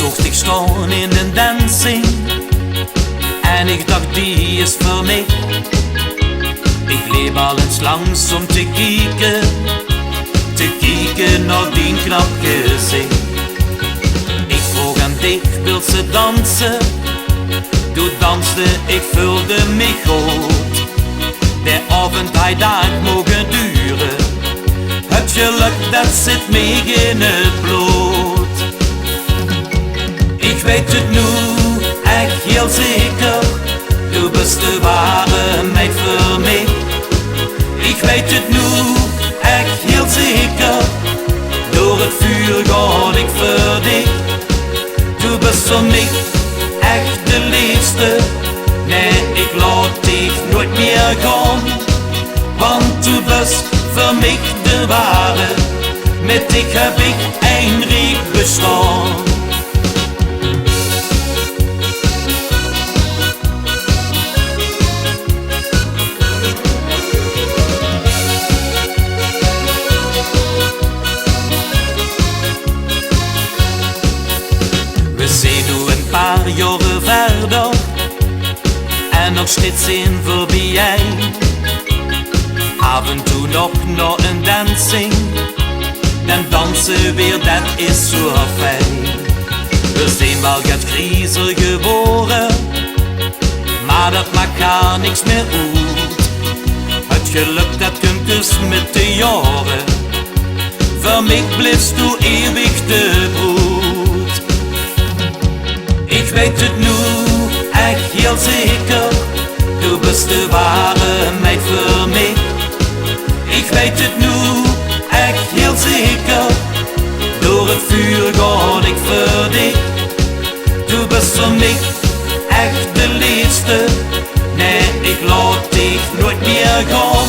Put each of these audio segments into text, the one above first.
zocht ik staan in een dancing en ik dacht die is voor mij. Ik bleef al eens langs om te kijken naar die knap gezicht. Ik vroeg aan dich, wil ze dansen? Toen danste ik, vulde me goed. De avond hij dag mogen duren. Het geluk dat zit me in het bloed. Ik weet het nu echt heel zeker. Du bist de ware meid voor mij. Ik weet het nu echt heel zeker. Door het vuur ga ik voor dich. Du bist voor mij echt de liefste. Nee, ik laat dich nooit meer gaan. Want du bist voor mij de ware. Met dich heb ik een rijk bestaan. We zijn nu een paar jaren verder en nog steeds zijn voorbij. Af en toe nog naar een dancing, dan dansen weer, dat is zo fijn. We zijn wel get griezer geboren, maar dat maakt gar niks meer uit. Het geluk dat komt dus met de jaren, voor mij blijft du eeuwig de broed. Ik weet het nu echt heel zeker, du bist de ware meid voor mij. Ik weet het nu echt heel zeker, door het vuur ga ik voor dich. Du bist voor mij echt de liefste. Nee, ik laat dich nooit meer gaan.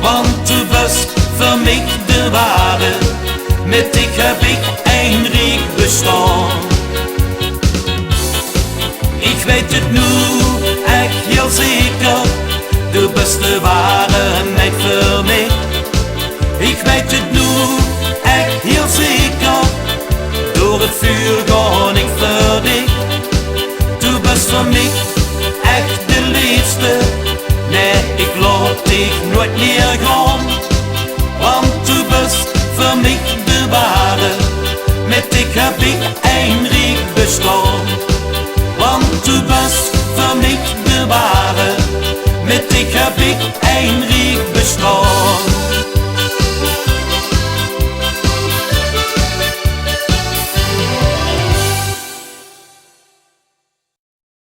Want du bist voor mij de ware. Met dich heb ik een rijk bestaan. Ik weet het nu echt heel zeker, du bist de ware meid voor mij. Ik weet het nu echt heel zeker, door het vuur ga ik voor dich. Du bist voor mij echt de liefste. Nee, ik laat dich nooit meer gaan. Want du bist voor mij de ware. Met dich heb ik een rijk bestaan. Want du bist voor mij de ware. Met dich heb ik een rijk